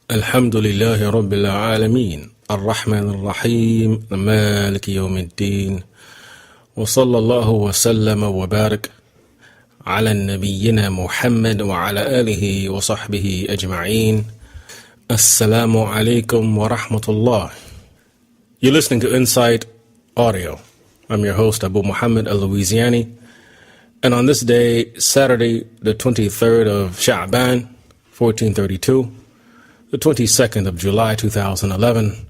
Alhamdulillahi Rabbil Alameen, ar-Rahman ar-Rahim, Maliki Yawmiddin, wa sallallahu wa sallama wa barak ala nabiyyina Muhammad wa ala alihi wa sahbihi ajma'een. Assalamu alaikum wa rahmatullah. You're listening to Insight Audio. I'm your host, Abu Muhammad al Looweesi'aani, and on this day, Saturday, the 23rd of Sha'ban, 1432, the 22nd of July 2011,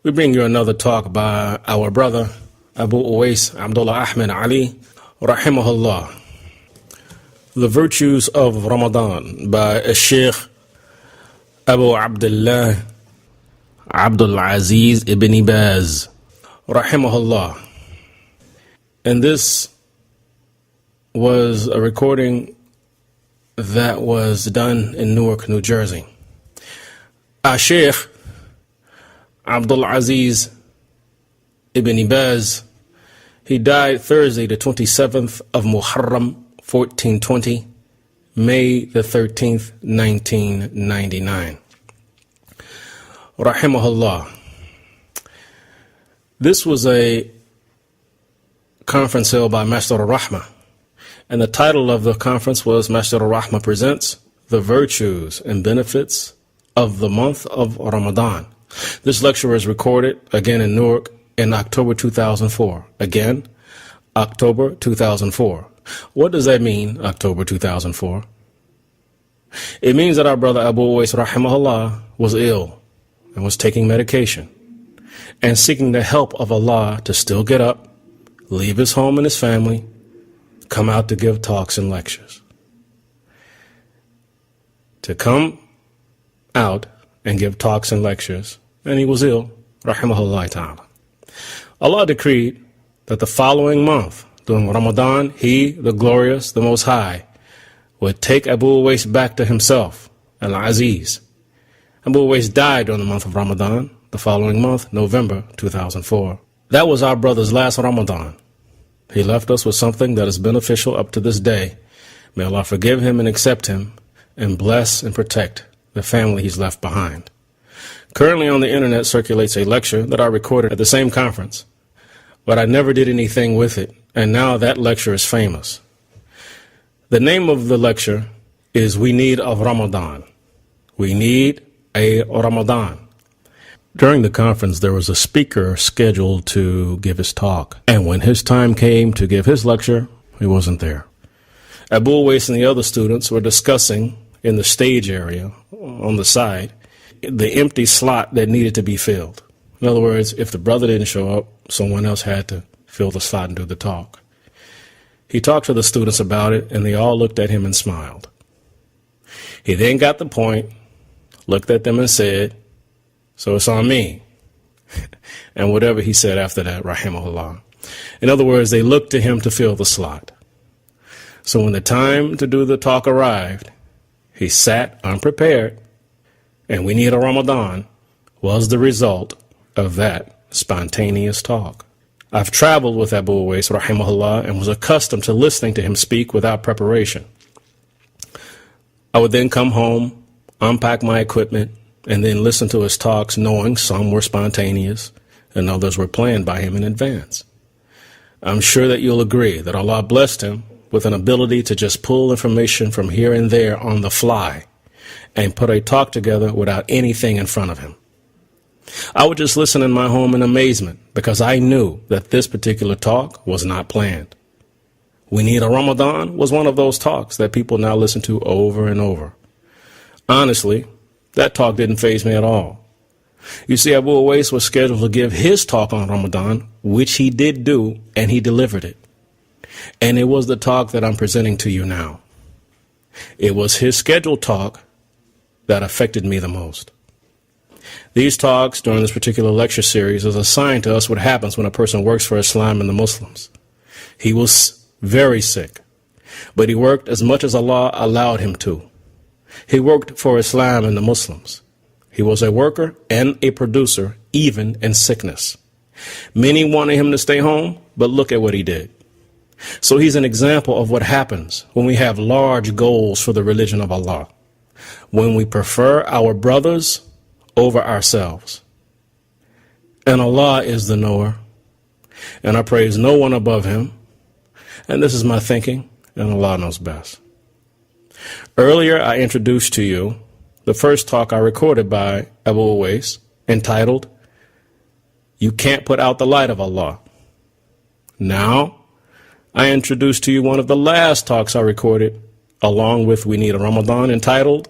we bring you another talk by our brother Abu Uwais Ahmad Ali, raheemahullaah. The Virtues of Ramadan by Sheikh Abu AbdulAzeez ibn Baaz, rahimahullah. And this was a recording that was done in Newark, New Jersey. Sheikh AbdulAzeez ibn Baaz, he died Thursday, the 27th of Muharram, 1420, May the 13th, 1999. Rahimahullah. This was a conference held by Masjid ar-Rahmah, and the title of the conference was Masjid ar-Rahmah Presents the Virtues and Benefits of the Month of Ramadan. This lecture was recorded again in Newark in October 2004. Again, October 2004. What does that mean, October 2004? It means that our brother Abu Uwais rahimahullah was ill and was taking medication and seeking the help of Allah to still get up, leave his home and his family, come out to give talks and lectures. To come out and give talks and lectures, and he was ill, rahimahullah ta'ala. Allah decreed that the following month, during Ramadan, He, the Glorious, the Most High, would take Abu Uwais back to Himself, Al-Aziz. Abu Uwais died during the month of Ramadan, the following month, November 2004. That was our brother's last Ramadan. He left us with something that is beneficial up to this day. May Allah forgive him and accept him, and bless and protect the family he's left behind. Currently on the internet circulates a lecture that I recorded at the same conference, but I never did anything with it, and now that lecture is famous. The name of the lecture is We Need A Ramadhaan. We Need A Ramadhaan. During the conference, there was a speaker scheduled to give his talk, and when his time came to give his lecture, he wasn't there. Abu Uwais and the other students were discussing in the stage area on the side the empty slot that needed to be filled. In other words, if the brother didn't show up, someone else had to fill the slot and do the talk. He talked to the students about it, and they all looked at him and smiled. He then got the point, looked at them and said, "So it's on me." And whatever he said after that, rahimahullah. In other words, they looked to him to fill the slot. So when the time to do the talk arrived, he sat unprepared, and We Need a Ramadhaan was the result of that spontaneous talk. I've traveled with Abu Uwais rahimahullah and was accustomed to listening to him speak without preparation. I would then come home, unpack my equipment, and then listen to his talks, knowing some were spontaneous and others were planned by him in advance. I'm sure that you'll agree that Allah blessed him with an ability to just pull information from here and there on the fly and put a talk together without anything in front of him. I would just listen in my home in amazement because I knew that this particular talk was not planned. We Need a Ramadhaan was one of those talks that people now listen to over and over. Honestly, that talk didn't faze me at all. You see, Abu Uwais was scheduled to give his talk on Ramadan, which he did do, and he delivered it. And it was the talk that I'm presenting to you now. It was his scheduled talk that affected me the most. These talks during this particular lecture series is a sign to us what happens when a person works for Islam and the Muslims. He was very sick, but he worked as much as Allah allowed him to. He worked for Islam and the Muslims. He was a worker and a producer, even in sickness. Many wanted him to stay home, but look at what he did. So he's an example of what happens when we have large goals for the religion of Allah. when we prefer our brothers over ourselves. And Allah is the knower, and I praise no one above him, and this is my thinking, and Allah knows best. Earlier, I introduced to you the first talk I recorded by Abu Uwais, entitled, "You Can't Put Out the Light of Allah." Now, I introduce to you one of the last talks I recorded, along with We Need A Ramadhaan, entitled,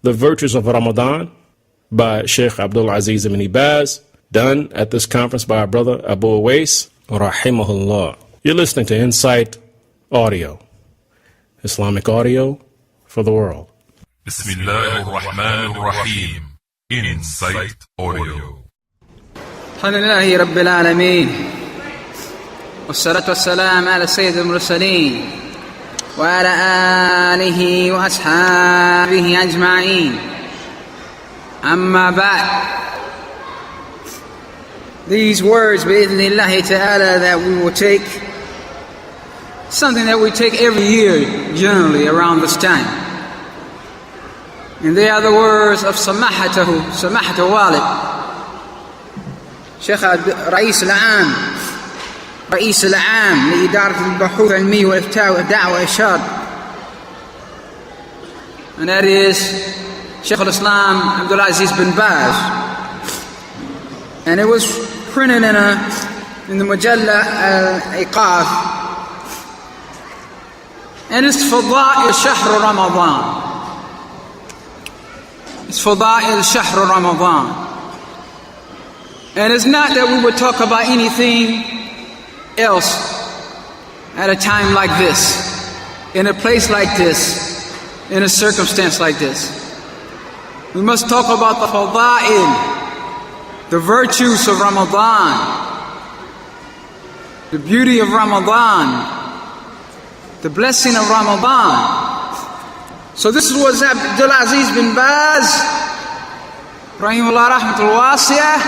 "The Virtues of Ramadan," by Sheikh AbdulAzeez ibn Baaz, done at this conference by our brother Abu Uwais, raheemahullaah. You're listening to Insight Audio, Islamic audio for the world. Bismillah ar-Rahman ar-Rahim. Insight Audio. Alhamdulillahi Rabbil Alameen. Wassalatu wassalam ala Sayyid al-Mursaleen wa ala alihi wa ashabihi ajma'een. Amma ba'd. These words, bi'idhnillahi ta'ala, that we will take, something that we take every year, generally, around this time. And they are the words of Samahatu Walid, Sheikh Ra'is al-Aam لإدارة البحوث العلمية والإفتاء والدعوة والإرشاد. And that is Sheikh al-Islam AbdulAzeez bin Baaz. And it was printed in the Mujalla al-Iqaf. And it's Fada'il Shahr Ramadan. It's Fada'il Shahr Ramadan. And it's not that we would talk about anything else at a time like this, in a place like this, in a circumstance like this. We must talk about the Fada'il, the virtues of Ramadan, the beauty of Ramadan, the blessing of Ramadan. So this was AbdulAzeez bin Baaz, rahimahullah rahmatul wasi'ah.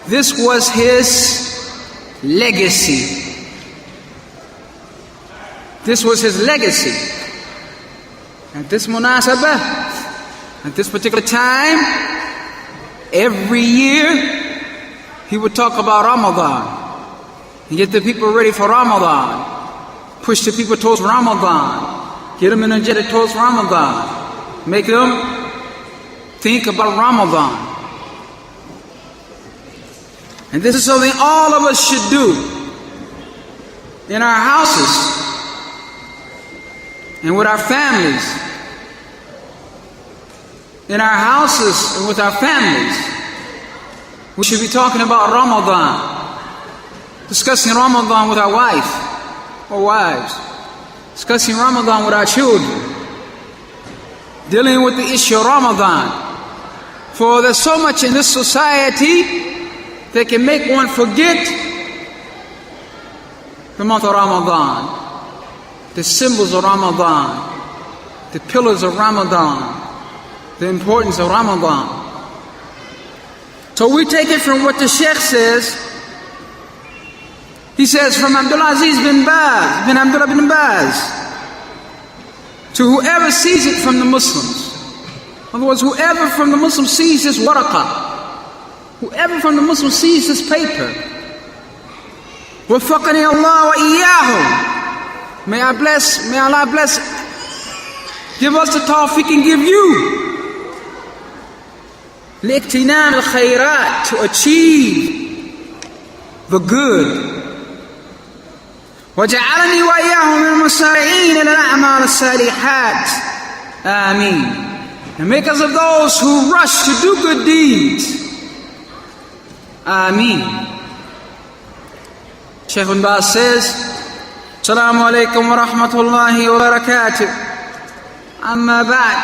This was his legacy. This was his legacy. At this munasabah, at this particular time, every year, he would talk about Ramadan and get the people ready for Ramadan, push the people towards Ramadan, get them energetic towards Ramadan, make them think about Ramadan. And this is something all of us should do in our houses and with our families. In our houses and with our families, we should be talking about Ramadan, discussing Ramadan with our wife or wives, discussing Ramadan with our children, dealing with the issue of Ramadan. For there's so much in this society that can make one forget the month of Ramadan, the symbols of Ramadan, the pillars of Ramadan, the importance of Ramadan. So we take it from what the Sheikh says. He says, from AbdulAzeez bin Baaz, bin Abdullah bin Baaz, to whoever sees it from the Muslims. In other words, whoever from the Muslims sees this waraqah, whoever from the Muslims sees this paper, وَفَقَنِي اللَّهُ وَإِيَّاهُ, may Allah bless, give us the tawfiq and give you لِإِقْتِنَامِ الْخَيْرَاتِ, to achieve the good. وَجَعَلَنِي وَإِيَّاهُ مِنَ الْمُسَارِعِينَ إِلَى الْأَعْمَالِ الصَّالِحَاتِ. Ameen. And make us of those who rush to do good deeds. Ameen. Sheikh bin Baaz says, Assalamu alaikum wa rahmatullahi wa barakatuh. Amma ba'd.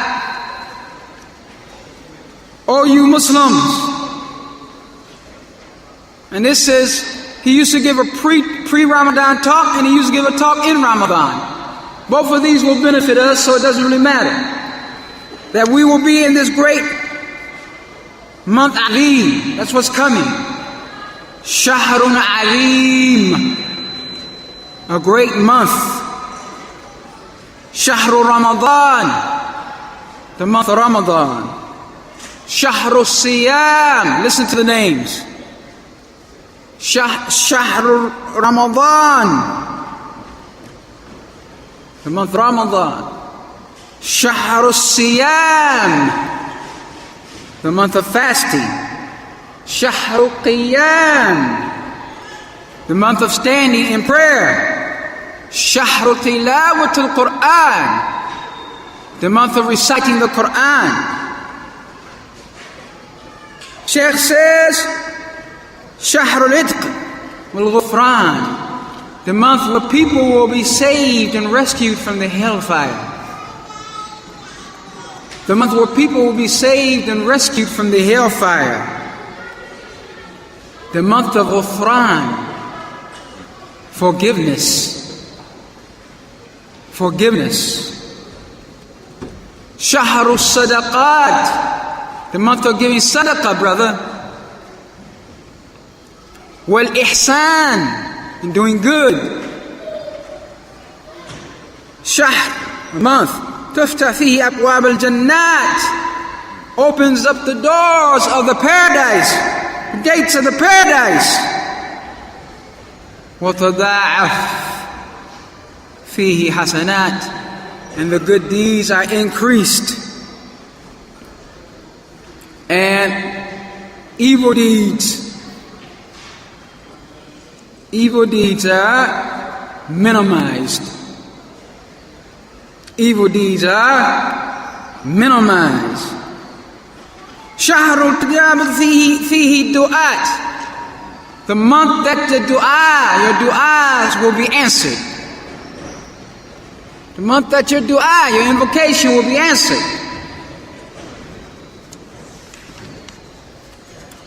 O you Muslims. And this says, he used to give a pre-Ramadan talk and he used to give a talk in Ramadan. Both of these will benefit us, so it doesn't really matter. That we will be in this great month Alim. That's what's coming. Shahrun Alim. A great month. Shahru Ramadan. the month of Ramadan. Shahru Siyam, listen to the names. Shahru Ramadan, the month of Ramadan. Shahru Siyam, the month of fasting. Shahru Qiyam, the month of standing in prayer. Shahru Tilawatul Quran, the month of reciting the Quran. Sheikh says, Shahrul Itq wal Ghufran, the month where people will be saved and rescued from the hellfire. The month where people will be saved and rescued from the hellfire. The month of Ghufran, forgiveness. Forgiveness. Shahrul Sadaqat, the month of giving sadaqah, brother. Wal ihsan, and doing good. Shahr, a month. Tuftah fihi abwab al-jannat, opens up the doors of the paradise, the gates of the paradise. Wa tada'af fihi hasanat, and the good deeds are increased. And evil deeds are minimized. Evil deeds are minimized. Shahrul Tijabat fihi du'at, the month that your du'as will be answered. The month that your invocation will be answered.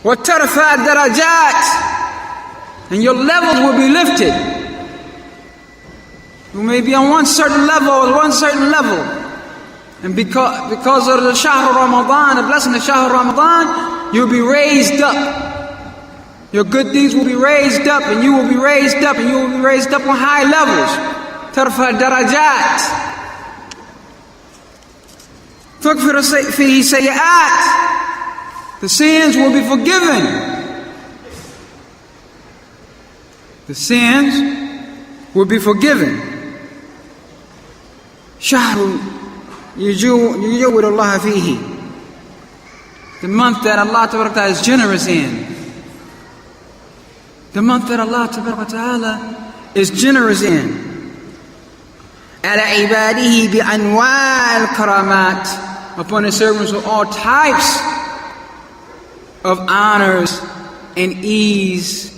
وَتَرْفَعَ darajat, and your levels will be lifted. You may be on one certain level, and because of the Shahr Ramadan, the blessing of Shahr Ramadan, you'll be raised up. Your good deeds will be raised up, and you will be raised up, and you will be raised up on high levels. ترفع درجات. تغفر فيه سيئات, the sins will be forgiven. The sins will be forgiven. شهر يجود الله فيه, the month that Allah Tabaraka Ta'ala is generous in. The month that Allah Tabaraka Ta'ala is generous in. على عباده بأنواع الكرامات, upon His servants with all types of honors and ease.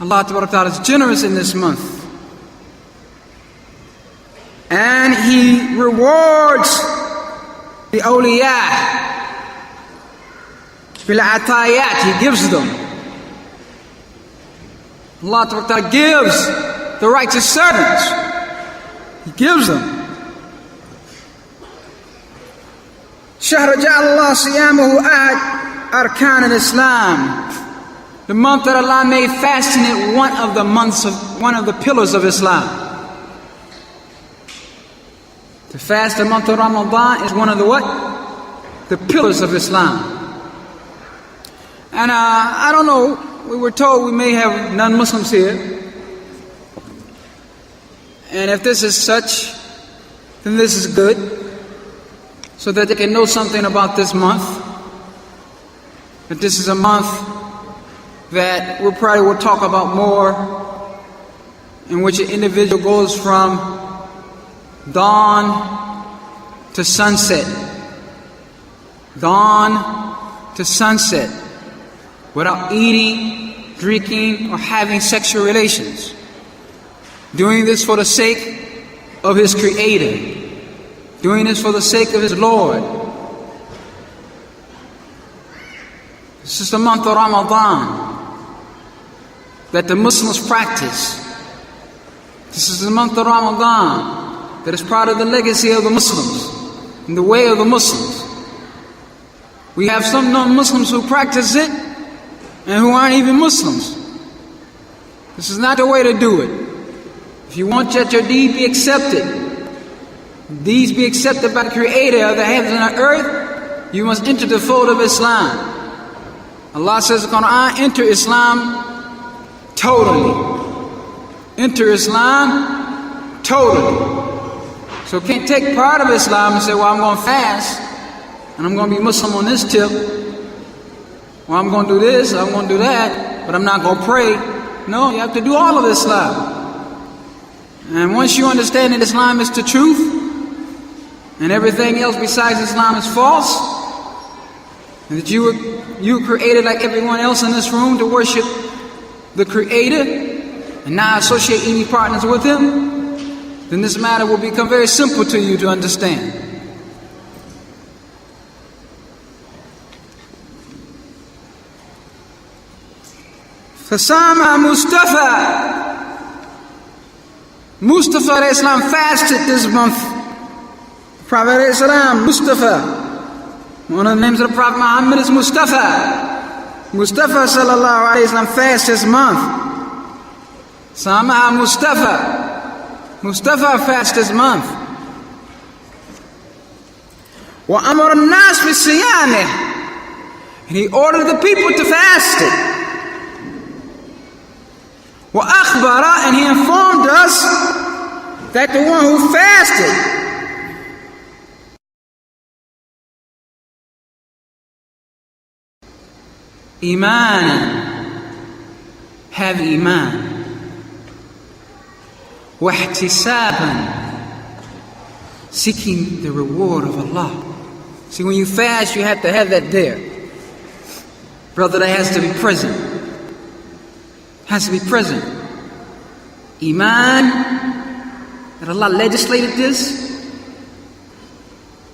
Allah Tabaraka Ta'ala is generous in this month. And He rewards the awliya bil atayat, He gives them. Allah Tabaraka Ta'ala gives the righteous servants. He gives them. شهر جعل الله صيامه أحد أركان الإسلام, the month that Allah made fasting it one of the pillars of Islam. To fast the month of Ramadan is one of the pillars of Islam. And I don't know, we were told we may have non-Muslims here. And if this is such, then this is good, so that they can know something about this month. That this is a month that we probably will talk about more, in which an individual goes from dawn to sunset. Dawn to sunset, without eating, drinking, or having sexual relations. Doing this for the sake of his Creator. Doing this for the sake of his Lord. This is the month of Ramadan that the Muslims practice. This is the month of Ramadan that is part of the legacy of the Muslims and the way of the Muslims. We have some non-Muslims who practice it and who aren't even Muslims. This is not the way to do it. If you want that your deed be accepted, these be accepted by the Creator of the heavens and the earth, you must enter the fold of Islam. Allah says in the Quran, enter Islam totally. Enter Islam totally. So can't take part of Islam and say, well, I'm going to fast, and I'm going to be Muslim on this tip, or I'm going to do this, or I'm going to do that, but I'm not going to pray. No, you have to do all of Islam. And once you understand that Islam is the truth, and everything else besides Islam is false, and that you were created like everyone else in this room to worship the Creator and not associate any partners with Him, then this matter will become very simple to you to understand. Fasama Mustafa Islam fasted this month. Prophet Islam, Mustafa. One of the names of the Prophet Muhammad is Mustafa. Mustafa sallallahu alayhi wa sallam fasted this month. Sama Mustafa. Mustafa fasted this month. Wa amar an-nas bi-siyamih. And he ordered the people to fast it. Wa akhbara, and he informed us that the one who fasted imanan, have iman, wa ihtisaban, seeking the reward of Allah. See, when you fast, you have to have that there. Brother, that has to be present. Has to be present. Iman, that Allah legislated this.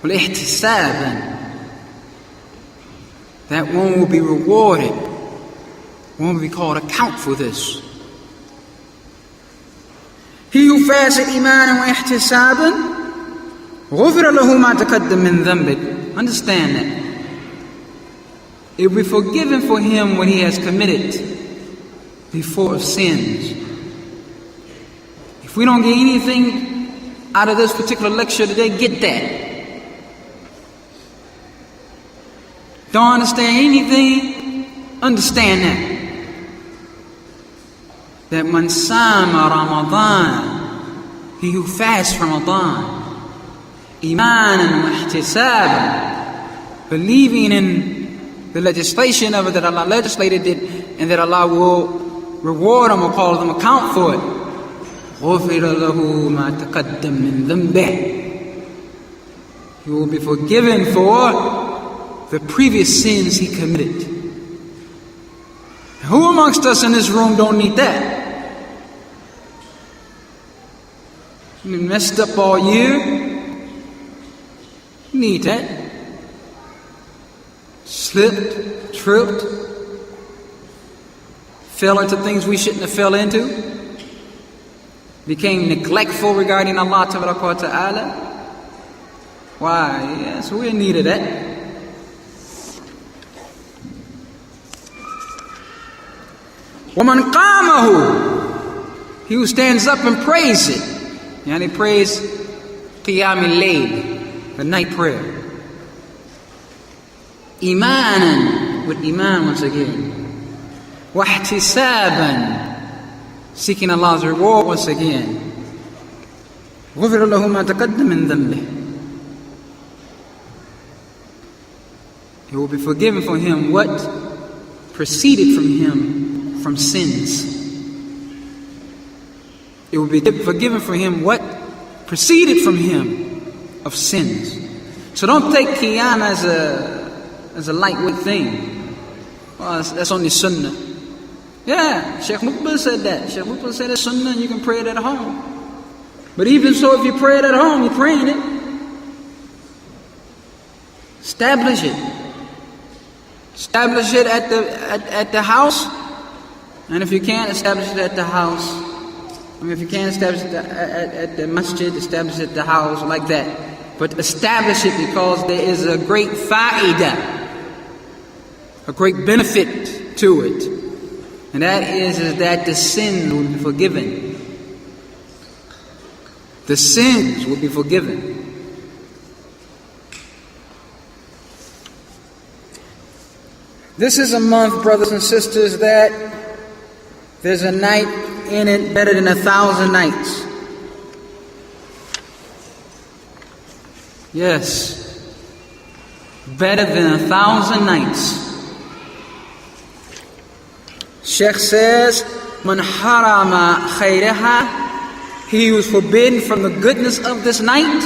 Wa ihtisaban, that one will be rewarded. One will be called account for this. He who fasted imanan wa ihtisaban, ghufira lahu ma taqaddama min dhanbi. Understand that. It will be forgiven for him what he has committed before of sins. If we don't get anything out of this particular lecture today, get that. Don't understand anything, understand that man sama Ramadan, he who fasts Ramadan, imanan wa ihtisaban, believing in the legislation of it, that Allah legislated it, and that Allah will reward him or call them account for it. غُفِرَ لَهُ مَا تَقَدَّمَ مِن ذَنبِهِ. He will be forgiven for the previous sins he committed. Who amongst us in this room don't need that? You messed up all year. You need that. Slipped, tripped, fell into things we shouldn't have fell into, became neglectful regarding Allah Ta'ala. Why? Yes, we're in need of that. وَمَنْ قَامَهُ, he who stands up and prays it. Yani prays Qiyam al-Layl, the night prayer. Imanan, with iman once again. وَاحْتِسَابًا, seeking Allah's reward once again. غُفِرَ لَهُ مَا تَقَدَّمَ مِن ذَنبِهِ. He will be forgiven for him what proceeded from him from sins. It will be forgiven for him what proceeded from him of sins. So don't take Qiyam as a lightweight thing. Well, that's only Sunnah. Yeah, Sheikh Muqbil said that. Sheikh Muqbil said it's Sunnah and you can pray it at home. But even so, if you pray it at home, you're praying it. Establish it. Establish it at the house. And if you can't establish it at the house, if you can't establish it at the Masjid, establish it at the house, like that. But establish it because there is a great fa'idah, a great benefit to it. And that is that the sins will be forgiven. The sins will be forgiven. This is a month, brothers and sisters, that there's a night in it better than 1,000 nights. Yes, better than 1,000 nights. Sheikh says, "Man harama khayraha," he who is forbidden from the goodness of this night,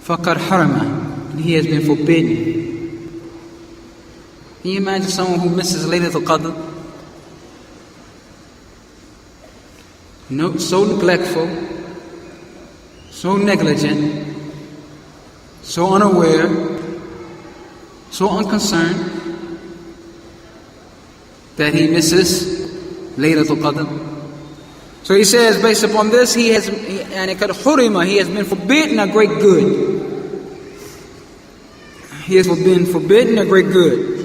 faqad harama, he has been forbidden. Can you imagine someone who misses Laylatul Qadr? No, so neglectful, so negligent, so unaware, so unconcerned, that he misses Laylatul Qadr. So he says, based upon this, he has been forbidden a great good. He has been forbidden a great good.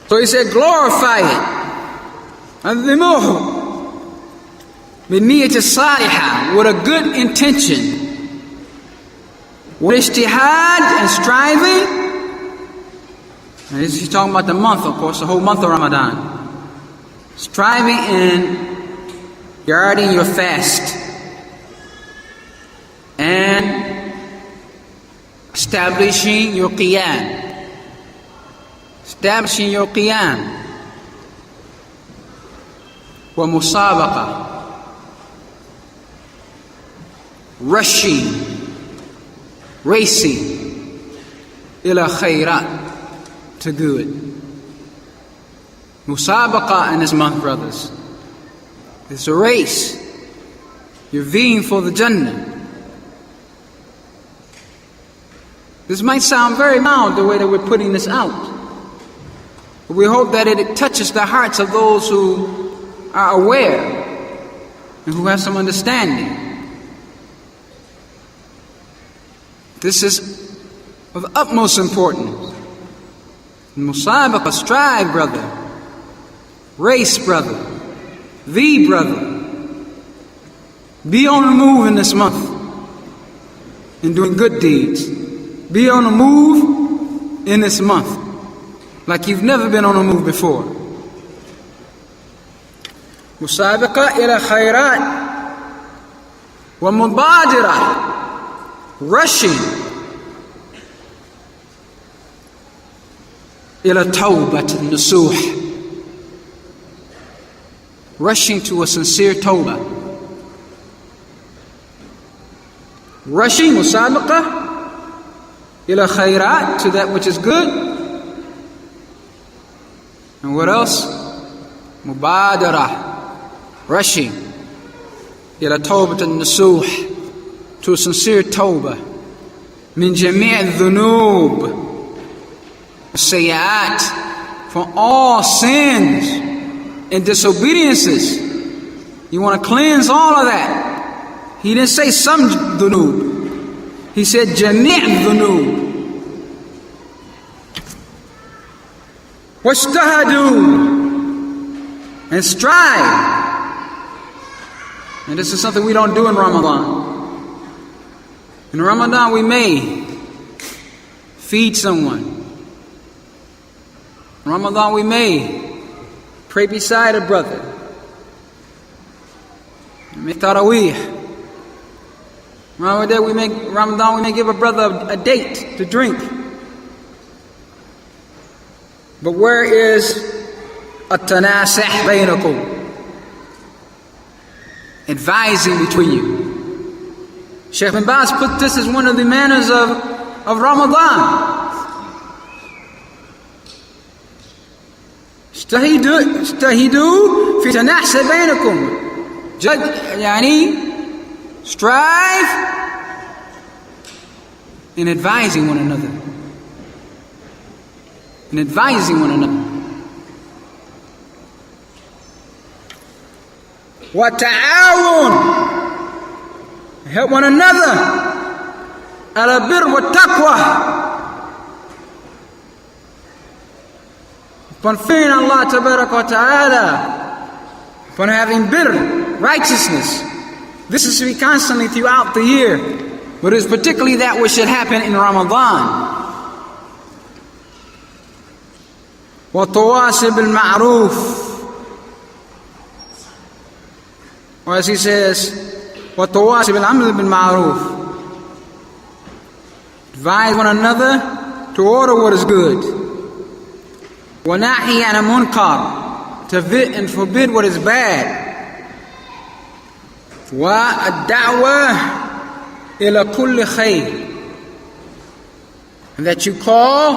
So he said, glorify it. عظموه بالنية الصالحة, with a good intention. والاجتهاد, and striving. And he's talking about the month, of course, the whole month of Ramadan. Striving in guarding your fast and establishing your qiyam. Establishing your qiyam. Wa musabaqa, rushing, racing, ila khayrat, to good. Musabaqa in this month, brothers, it's a race. You're vying for the Jannah. This might sound very mild the way that we're putting this out, but we hope that it touches the hearts of those who are aware and who have some understanding. This is of utmost importance. Musabaqa, strive, brother. Race, brother. Thee, brother. Be on the move in this month in doing good deeds. Be on the move in this month like you've never been on the move before. Musabaqa ila khayrat wa mubadira, rushing ila tawbat nasuh, rushing to a sincere tawbah. Rushing, musabaqa ila khayrat, to that which is good. And what else? Mubadara, rushing ila tawbat nasuh, to a sincere tawbah. Min jami' al-dhunub, sayyat, for all sins and disobediences. You want to cleanse all of that. He didn't say some dhunub. He said jami' dhunub. Wajtahadu, and strive. And this is something we don't do in Ramadan. In Ramadan we may feed someone. In Ramadan we may pray beside a brother. Make taraweeh. Ramadan we may give a brother a date to drink. But where is at-tanasih baynakum? Advising between you. Sheikh bin Baaz put this as one of the manners of Ramadan. اجتهدوا في تناحس بينكم. Strive in advising one another. In advising one another. وَتَعَاوُنْ, help one another. عَلَى الْبِرِّ وَالتَّقْوَى, upon fearing Allah Tabaraka wa Ta'ala, upon having birr, righteousness. This is to be constantly throughout the year, but it is particularly that which should happen in Ramadan. وَتَوَاصِي بِالْمَعْرُوفِ. Or as he says, وَتَوَاصِي بِالْعَمْلِ بِالْمَعْرُوفِ. Advise one another to order what is good. وَنَاهِي عَنِ الْمُنْكَرِ. To forbid what is bad. وَالدَّعْوَةِ إِلَى كُلِّ خَيْرٍ. And that you call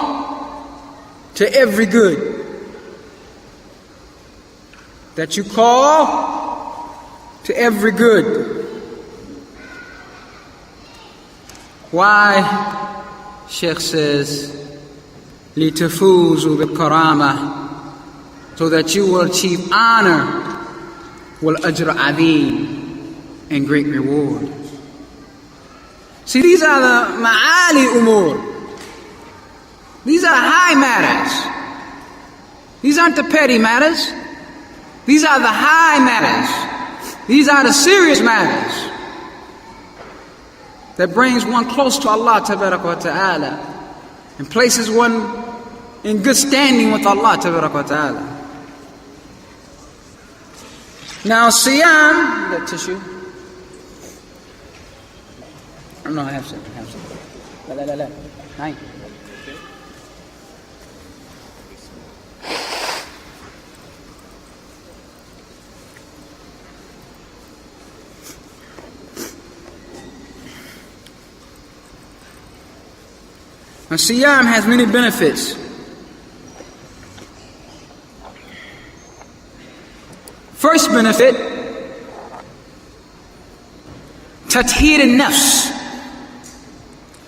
to every good. That you call to every good. Why? Sheikh says, لِتَفُوزُوا بِالْكَرَامَةِ. So that you will achieve honor, وَالْأَجْرَ عَظِيمٌ, and great reward. See, these are the ma'ali umur. These are high matters. These aren't the petty matters. These are the high matters. These are the serious matters that brings one close to Allah tabaraka wa ta'ala and places one in good standing with Allah tabaraka wa ta'ala. Now, siyam, that tissue. No, I have some. La. Hi. Now, siyam has many benefits. First benefit, tathir al-nafs,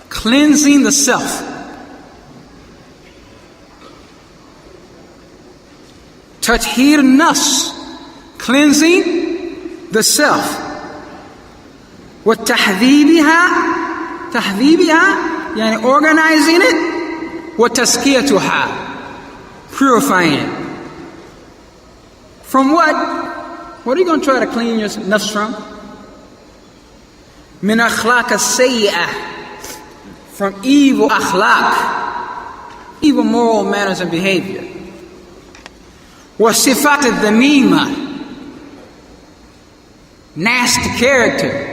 cleansing the self. Tathir al-nafs, cleansing the self. وَتَحْذِيبِهَا, yani organizing it. وَتَزْكِيَتُهَا, purifying it. From what? What are you going to try to clean your nafs from? مِنْ أَخْلَاقَ السَّيِّئَةِ, from evil akhlaq, evil moral manners and behavior. وَصِفَاتِ الذَّمِيمَةِ, nasty character.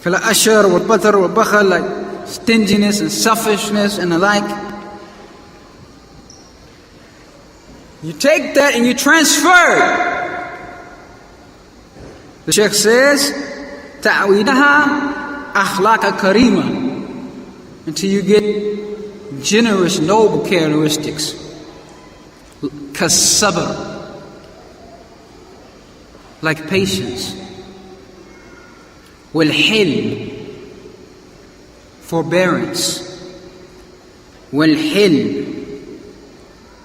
فَلَا أَشَرْ وَالْبَطَرْ وَالْبَخَلْ, like stinginess and selfishness and the like. You take that and you transfer it. The Sheikh says, تَعْوِيدَهَا أَخْلَاقَ كَرِيمًا, until you get generous, noble characteristics. كَالصَّبْرِ, like patience. وَالْحِلْمِ, forbearance. وَالْحِلْمِ,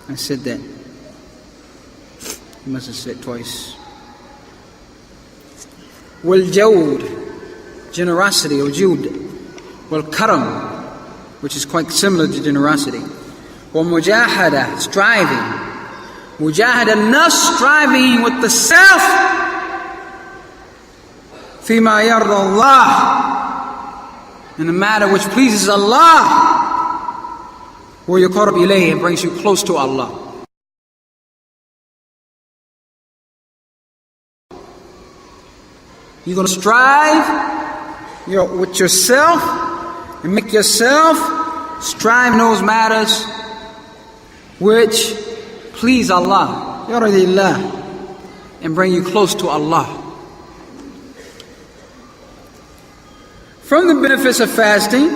I said that. You must have said it twice. وَالْجَوْدِ, generosity or jud. وَالْكَرَمِ, which is quite similar to generosity. وَمُجَاهَدَةِ, striving. مُجَاهَدَ النَّفْسِ, striving with the self. فِيمَا يَرْضَى اللَّهِ, in a matter which pleases Allah. وَيُقَرَّبْ إِلَيْهِ, and brings you close to Allah. You're going to strive with yourself and make yourself strive in those matters which please Allah, and bring you close to Allah. From the benefits of fasting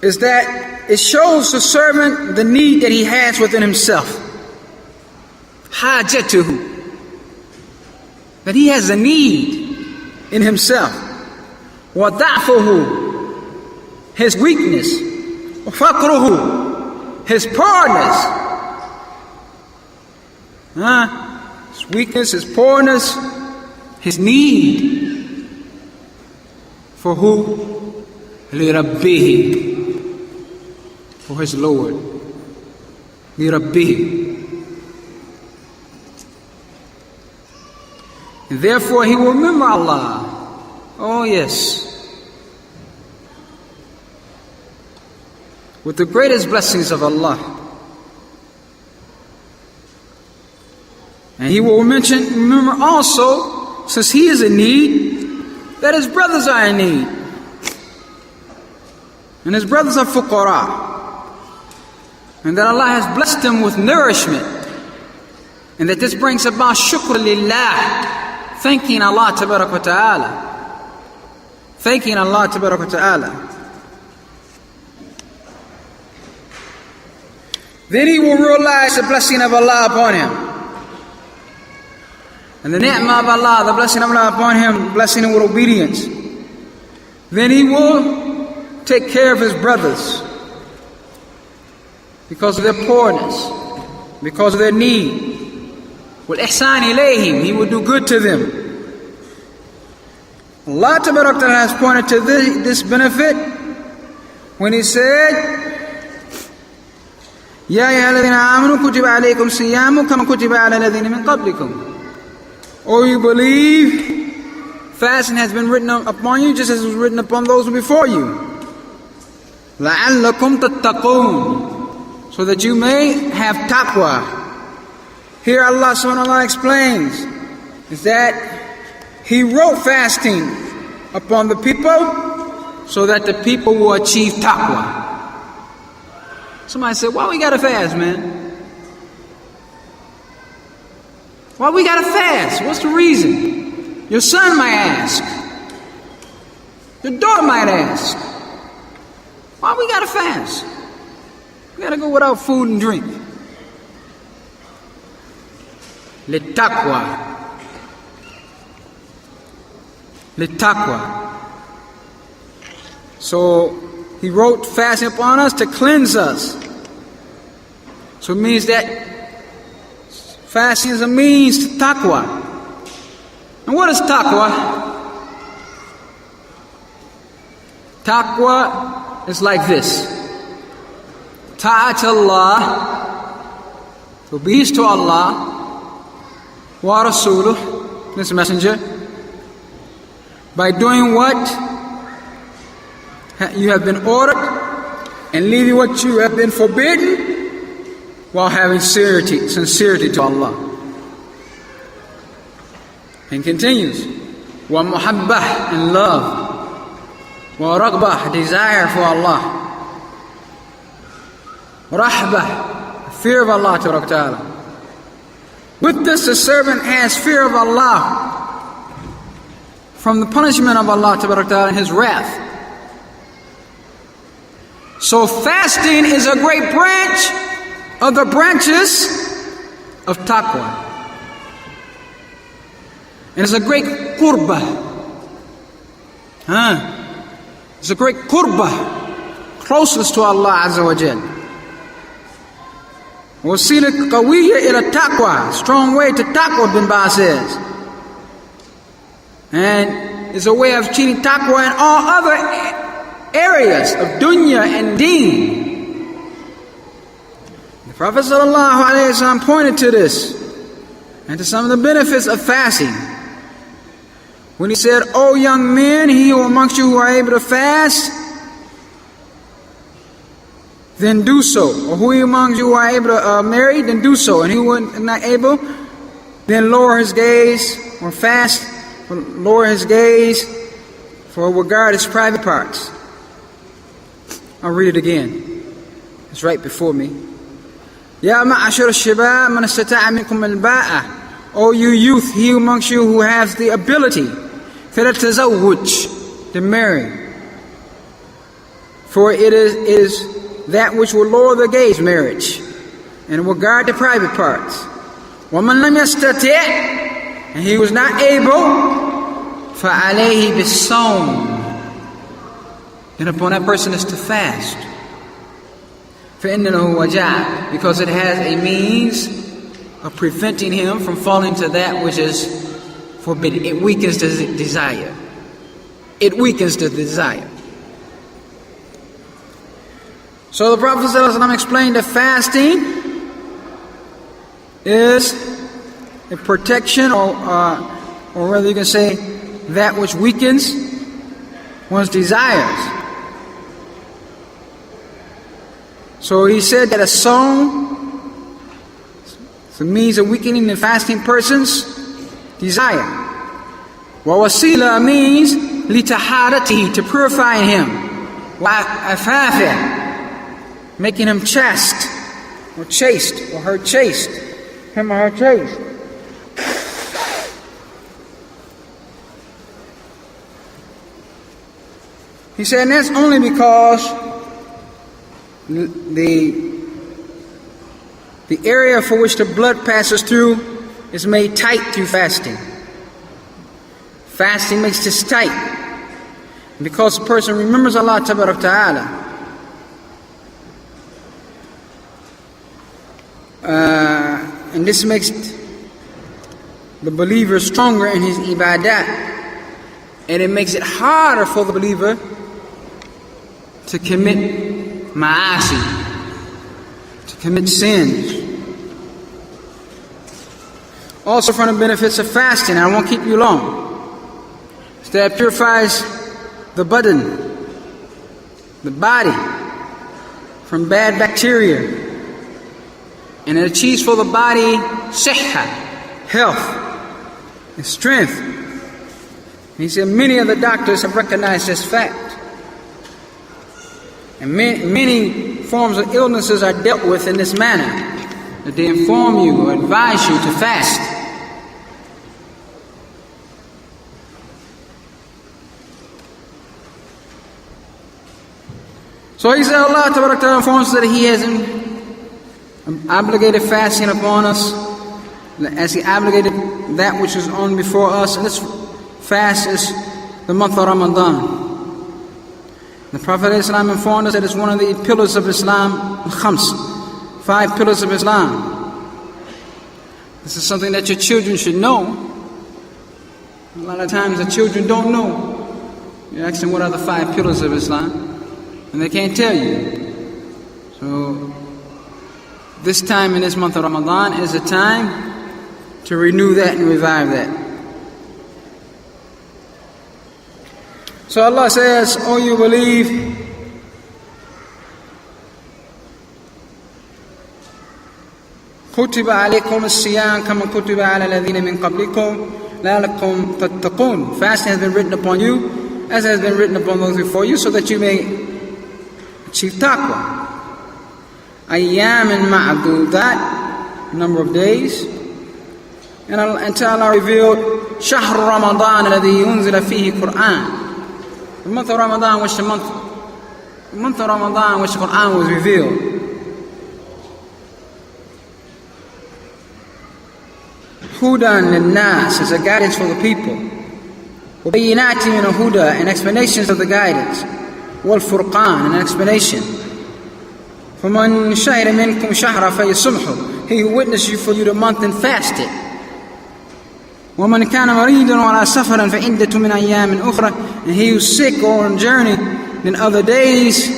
is that it shows the servant the need that he has within himself. Hajatuhu, that he has a need in himself. وَضَعْفُهُ, his weakness. وَفَقْرُهُ, his poorness. His weakness, his poorness, his need. For who? لِرَبِّهِ, for his Lord. لِرَبِّهِ. And therefore he will remember Allah. Oh yes. with the greatest blessings of Allah. And he will remember also, since he is in need, that his brothers are in need. And his brothers are fuqara. And that Allah has blessed them with nourishment. And that this brings about shukr lillah, thanking Allah tabarak wa ta'ala. Thanking Allah tabarak wa ta'ala. Then he will realize the blessing of Allah upon him. And the ni'mah of Allah, the blessing of Allah upon him, blessing him with obedience. Then he will take care of his brothers because of their poorness, because of their need. وَالْإِحْسَانِ إِلَيْهِمْ, he will do good to them. Allah Tabarak Ta'ala has pointed to this benefit when he said, يَا أَيُّهَا الَّذِينَ آمَنُوا كُتِبَ عَلَيْكُمْ الصِّيَامُ كَمَا كُتِبَ عَلَى الَّذِينَ مِنْ قَبْلِكُمْ. O you believe, fasting has been written upon you just as it was written upon those before you. لَعَلَّكُمْ تَتَّقُونَ, so that you may have taqwa. Here Allah subhanahu wa ta'ala explains is that He wrote fasting upon the people so that the people will achieve taqwa. Somebody said, why we gotta fast, man? Why we gotta fast? What's the reason? Your son might ask. Your daughter might ask. Why we gotta fast? We gotta go without food and drink. للتقوى. So He wrote fasting upon us to cleanse us. So it means that fasting is a means to taqwa. And what is taqwa? Taqwa is like this. Ta'at Allah, obedience to Allah, wa rasuluh, this messenger, by doing what you have been ordered and leaving what you have been forbidden, while having sincerity to Allah. And continues, wa muhabbah, and love, wa raghbah, desire for Allah, rahbah, fear of Allah ta'ala. With this, the servant has fear of Allah from the punishment of Allah ta'ala and His wrath. So fasting is a great branch of the branches of taqwa. And it's a great qurbah. It's a great qurbah, closeness to Allah Azza wa Jal. Wasila qawiyya ila taqwa, strong way to taqwa, bin Baaz says. And it's a way of achieving taqwa in all other areas of dunya and deen. The Prophet ﷺ pointed to this and to some of the benefits of fasting when he said, O young men, he who amongst you who are able to fast, then do so. Or who amongst you who are able to marry, then do so. And who is not able, then lower his gaze, or fast, or lower his gaze, for regard his private parts. I'll read it again. It's right before me. Ya ma'ashar al-shabab man istata'a minkum al-ba'a. O you youth, he amongst you who has the ability, فَلَتَزَوُّجْ, to marry. For it is that which will lower the gaze, marriage, and will guard the private parts. وَمَنْ لَمْ يَسْتَطِعْ, and he was not able, فَعَلَيْهِ بِالصَّوْمِ, then upon that person is to fast. فَإِنَّهُ وَجَعَ, because it has a means of preventing him from falling to that which is forbidden. It weakens the desire. It weakens the desire. So the Prophet ﷺ explained that fasting is a protection, or rather you can say that which weakens one's desires. So he said that a sawm is a means of weakening the fasting person's desire. Wa wasila means litaharatihi, to purify him. Wa afafih, making him chaste or chaste, or her chaste, him or her chaste. He said, and that's only because the area for which the blood passes through is made tight through fasting. Fasting makes this tight. And because the person remembers Allah Ta'ala, and this makes the believer stronger in his ibadat, and it makes it harder for the believer to commit ma'asi, to commit sins. Also from the benefits of fasting, I won't keep you long, is that it purifies the body from bad bacteria, and it achieves for the body sihha, health and strength. He said many of the doctors have recognized this fact. And many forms of illnesses are dealt with in this manner, that they inform you or advise you to fast. So he said Allah Ta'ala informs us that He has obligated fasting upon us, as He obligated that which is on before us. And this fast is the month of Ramadan. The Prophet ﷺ informed us that it's one of the pillars of Islam, khams, 5 pillars of Islam. This is something that your children should know. A lot of times the children don't know. You ask them what are the 5 pillars of Islam, and they can't tell you. So this time in this month of Ramadan is a time to renew that and revive that. So Allah says, "O you believe, كُتِبَ عَلَيْكُمُ الصِّيَامُ كَمَا كُتِبَ عَلَى الَّذِينَ مِنْ قَبْلِكُمْ لَعَلَّكُمْ تَتَّقُونَ." Fasting has been written upon you, as has been written upon those before you, so that you may achieve taqwa. أَيَّامٍ مَعْدُودَاتٍ, number of days. And until Allah revealed شَهْرُ رَمَضَانَ الَّذِي يُنزِلَ فِيهِ قُرْآنٌ, the month of Ramadan, which the Quran was revealed. Hudan lin-nas, is a guidance for the people. وَبَيِّنَاتٍ مِنَ الْهُدَى, and explanations of the guidance. وَالْفُرْقَانِ, and an explanation. فَمَنْ شَهِدَ مِنْكُمْ شَهْرًا فَلْيَصُمْهُ, he who witnessed you for you the month and fasted. وَمَنْ كَانَ مَرِيضًا وَعَلَى سَفَرٍ فَعِدَّةٌ مِنْ أَيَّامٍ أُخْرَى, and he who's sick or on journey in other days.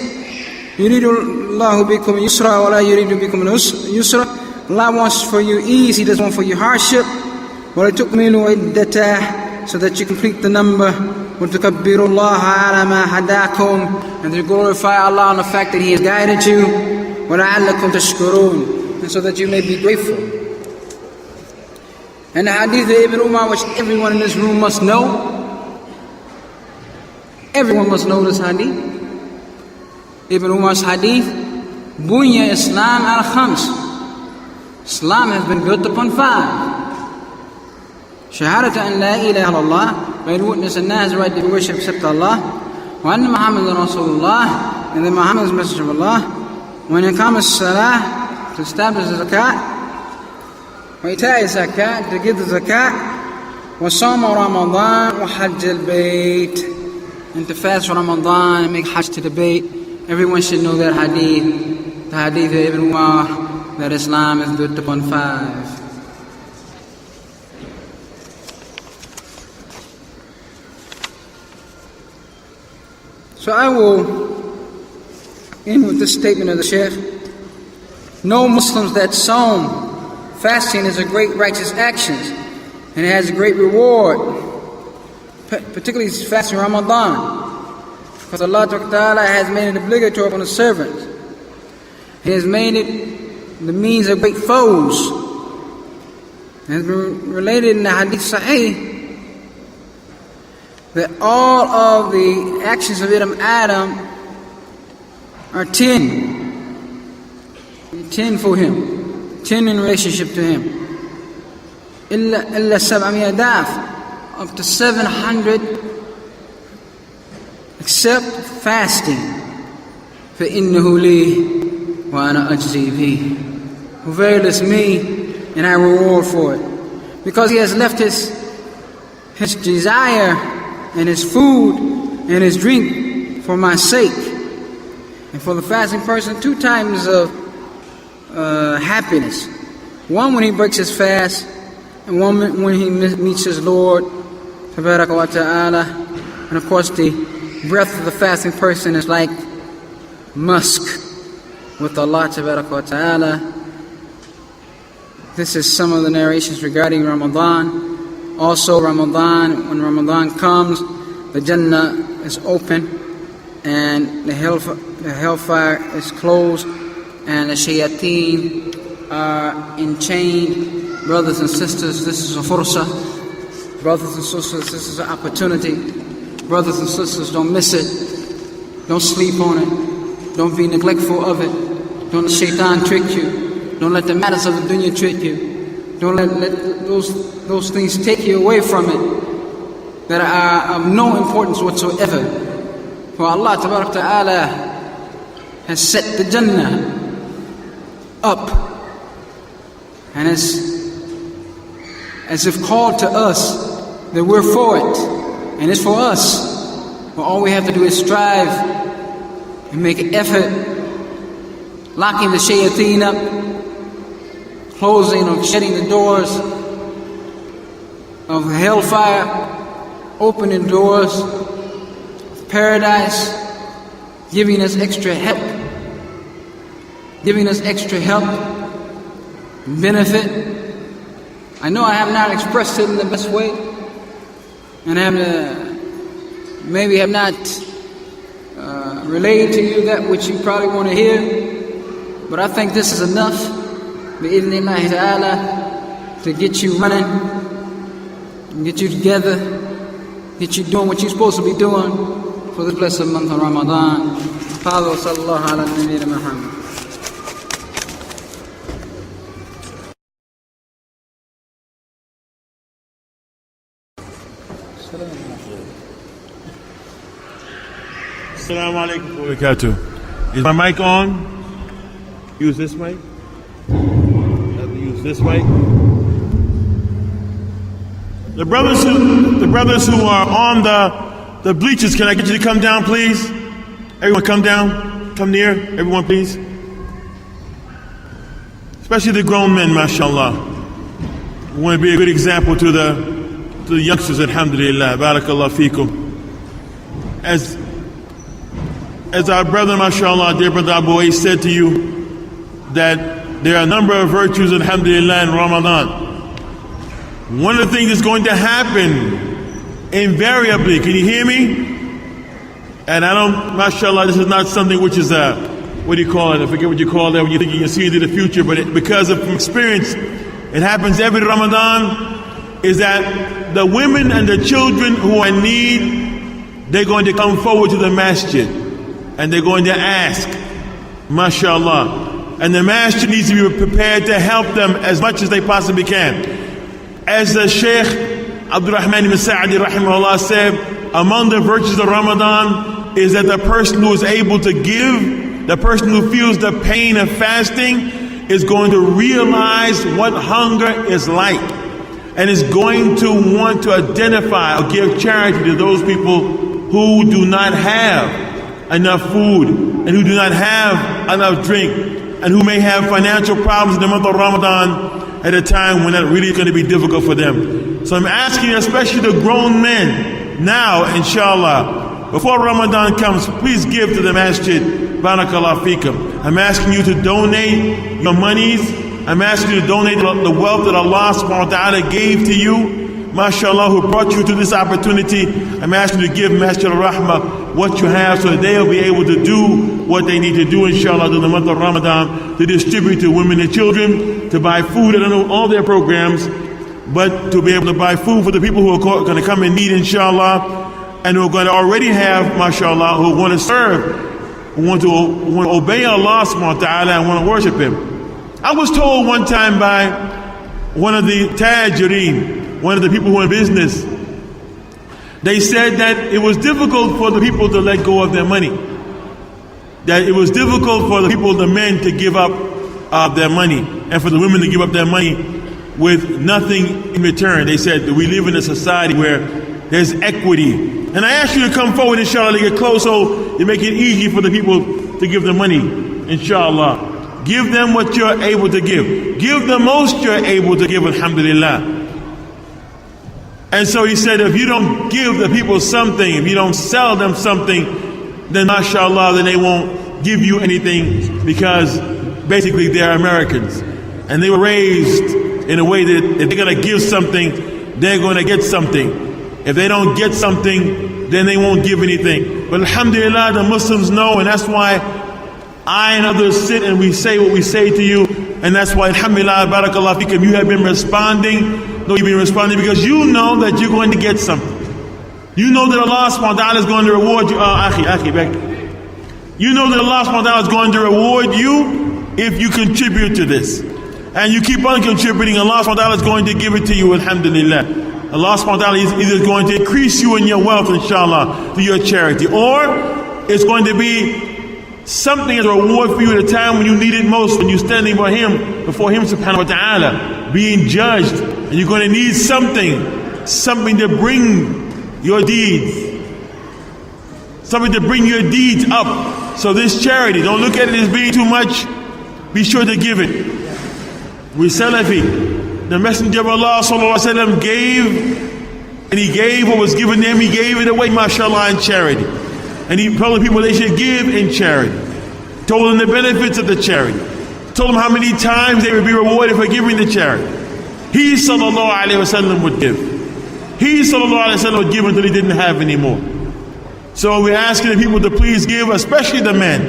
يُرِيدُ اللَّهُ بِكُمْ يُسْرًا وَلَا يُرِيدُ بِكُمْ الْعُسْرَ, Allah wants for you ease, He doesn't want for you hardship. وَلَتُكْمِلُوا عِدَّتَهُ, so that you complete the number. وَتُكَبِّرُوا اللَّهَ عَلَى مَا هَدَاكُمْ, and to glorify Allah on the fact that He has guided you. وَلَعَلَّكُمْ تَشْكُرُونَ, and so that you may be grateful. And the hadith of Ibn Umar, which everyone in this room must know. Everyone must know this hadith. Ibn Umar's hadith, Bunya Islam al-Khams, Islam has been built upon 5. Shahadatu an la ilaha illallah, by witness and has the right to be worshipped except Allah. Wa anna Muhammad al Rasulullah, and that Muhammad is the messenger of Allah. Wa iqam as-salah, to establish the zakat. وإيتاء الزكاة, to give the zakat. وصوم رمضان وحج البيت, and to fast for Ramadan and make hajj to the bayt. Everyone should know that hadith, the hadith of Ibn Umar, that Islam is built upon 5. So I will end with this statement of the Sheikh. Know Muslims that Sawm, fasting, is a great righteous action, and it has a great reward, particularly fasting Ramadan, because Allah Ta'ala has made it obligatory upon the servant. He has made it the means of great foes. It has been related in the Hadith Sahih that all of the actions of Adam are 10. 10 for him. 10 in relationship to him. Illa 700 daf, up to 700, except fasting. فَإِنَّهُ لِي وَأَنَا أَجْزِي بِهِ. Who verily is me, and I reward for it. Because he has left his desire and his food and his drink for my sake. And for the fasting person, 2 times of happiness. One when he breaks his fast, and one when he meets his Lord, Tabaraka wa Ta'ala. And of course the breath of the fasting person is like musk with Allah Tabaraka wa Ta'ala. This is some of the narrations regarding Ramadan. Also Ramadan, when Ramadan comes, the Jannah is open and the hellfire is closed and the shayateen are enchained. Brothers and sisters, this is a fursa. Brothers and sisters, this is an opportunity. Brothers and sisters, don't miss it. Don't sleep on it. Don't be neglectful of it. Don't let shaitan trick you. Don't let the matters of the dunya trick you. Don't let those things take you away from it that are of no importance whatsoever. For Allah Ta'ala has set the Jannah up and as if called to us that we're for it and it's for us. But all we have to do is strive and make an effort, locking the shayateen up, closing or shutting the doors of hellfire, opening doors of paradise, giving us extra help, benefit. I know I have not expressed it in the best way, and maybe have not relayed to you that which you probably want to hear, but I think this is enough, bi-idhnillahi ta'ala, to get you running, get you together, get you doing what you're supposed to be doing for this blessed month of Ramadan. Father, sallallahu ala nabiyyina Muhammad. Assalamu alaikum wa barakatuh. Is my mic on? Use this mic. Use this mic. The brothers who are on the bleachers, can I get you to come down, please? Everyone come down. Come near. Everyone, please. Especially the grown men, mashallah. We want to be a good example to the youngsters, alhamdulillah. Barakallah feekum. As our brother, mashallah, dear brother Abu Uwais said to you, that there are a number of virtues, alhamdulillah, in Ramadan. One of the things that's going to happen invariably, can you hear me? And I don't, mashallah, this is not something which is what do you call it? I forget what you call that when you think you can see into the future, but because of experience, it happens every Ramadan, is that the women and the children who are in need, they're going to come forward to the masjid and they're going to ask, mashallah. And the masjid needs to be prepared to help them as much as they possibly can. As the Sheikh Abdul-Rahman ibn Sa'di rahimahullah said, among the virtues of Ramadan is that the person who is able to give, the person who feels the pain of fasting, is going to realize what hunger is like, and is going to want to identify or give charity to those people who do not have enough food and who do not have enough drink and who may have financial problems in the month of Ramadan at a time when that really is going to be difficult for them. So I'm asking especially the grown men now, inshallah, before Ramadan comes, please give to the masjid. Barakallah feekum. I'm asking you to donate your monies. I'm asking you to donate the wealth that Allah subhanahu wa ta'ala gave to you. mashallah, who brought you to this opportunity, I'm asking you to give Masjid ar-Rahmah what you have so that they'll be able to do what they need to do, inshallah, during the month of Ramadan, to distribute to women and children, to buy food. I don't know all their programs, but to be able to buy food for the people who are going to come in need, inshallah, and who are going to already have, mashallah, who want to serve, who want to obey Allah subhanahu wa ta'ala and want to worship Him. I was told one time by one of the tajireen, one of the people who are in business, they said that it was difficult for the people to let go of their money. That it was difficult for the people, the men, to give up their money, and for the women to give up their money with nothing in return. They said that we live in a society where there's equity. And I ask you to come forward, inshallah, to get close so you make it easy for the people to give the money, inshallah. Give them what you're able to give. Give the most you're able to give, alhamdulillah. And so he said, if you don't give the people something, if you don't sell them something, then mashallah, then they won't give you anything, because basically they're Americans. And they were raised in a way that if they're going to give something, they're going to get something. If they don't get something, then they won't give anything. But alhamdulillah, the Muslims know, and that's why I and others sit and we say what we say to you. And that's why, alhamdulillah, barakallah fikum, you have been responding. No, you've been responding because you know that you're going to get something. You know that Allah subhanahu wa ta'ala is going to reward you. Akhi, back. You know that Allah subhanahu wa ta'ala is going to reward you if you contribute to this. And you keep on contributing, Allah subhanahu wa ta'ala is going to give it to you, alhamdulillah. Allah subhanahu wa ta'ala is either going to increase you in your wealth, inshallah, through your charity, or it's going to be something as a reward for you at a time when you need it most, when you're standing before Him subhanahu wa ta'ala, being judged, and you're going to need something to bring your deeds, something to bring your deeds up. So this charity, don't look at it as being too much, be sure to give it. We Salafi, the Messenger of Allah sallallahu alaihi wasallam gave, and he gave what was given them, he gave it away, mashallah, in charity. And he told the people they should give in charity. Told them the benefits of the charity. Told them how many times they would be rewarded for giving the charity. He sallallahu alaihi wasallam would give. He sallallahu alaihi wasallam would give until he didn't have any more. So we're asking the people to please give, especially the men.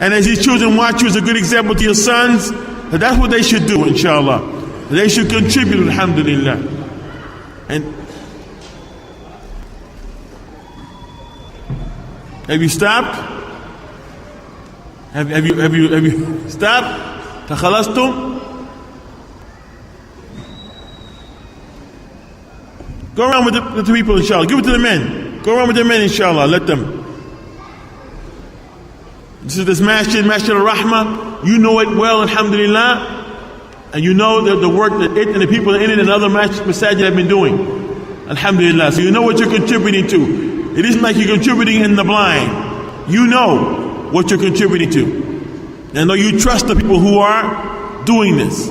And as these children watch you as a good example to your sons, that's what they should do, inshallah. They should contribute, alhamdulillah. And have you stopped? Have you stopped? Takhalastum? Go around with the people, inshallah. Give it to the men. Go around with the men, inshallah. Let them. This is this Masjid ar-Rahmah. You know it well, alhamdulillah. And you know the work that it and the people in it and other masajid have been doing. Alhamdulillah. So you know what you're contributing to. It isn't like you're contributing in the blind. You know what you're contributing to. And know you trust the people who are doing this.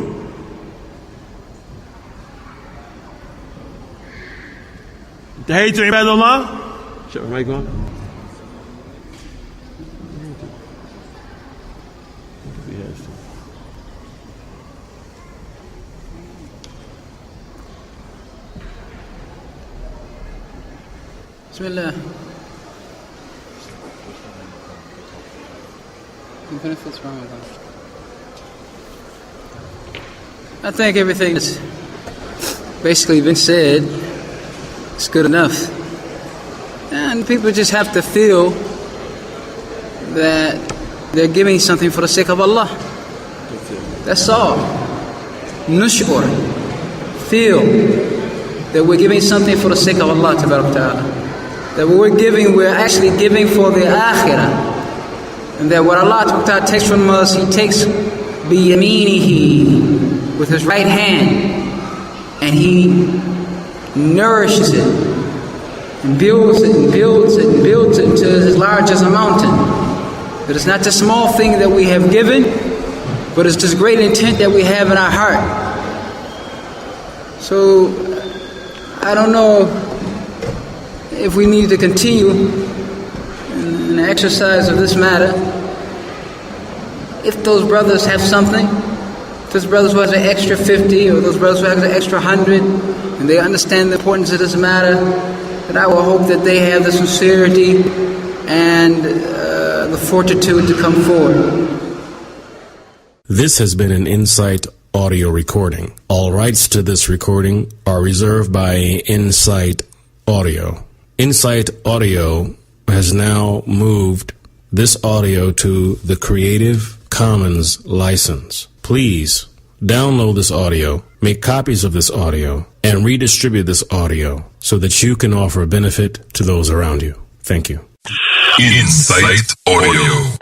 Tahiyatu ibadallah. Shall I go on? Bismillah. Benefits from Ramadan. I think everything that's basically been said is good enough. And people just have to feel that they're giving something for the sake of Allah. That's all. Nush'ur. Feel that we're giving something for the sake of Allah Ta'ala. That what we're giving, we're actually giving for the akhirah. And that what Allah Ta'ala takes from us, He takes biyaminihi, with His right hand, and He nourishes it, and builds it, and builds it, and builds it until it's as large as a mountain. That it's not the small thing that we have given, but it's this great intent that we have in our heart. So, I don't know if we need to continue in the exercise of this matter. If those brothers have something, Those brothers who has an extra 50, or those brothers who has an extra 100, and they understand the importance of this matter, that I will hope that they have the sincerity and the fortitude to come forward. This has been an Insight audio recording. All rights to this recording are reserved by Insight Audio. Insight Audio has now moved this audio to the Creative Commons license. Please download this audio, make copies of this audio, and redistribute this audio so that you can offer a benefit to those around you. Thank you. Insight Audio.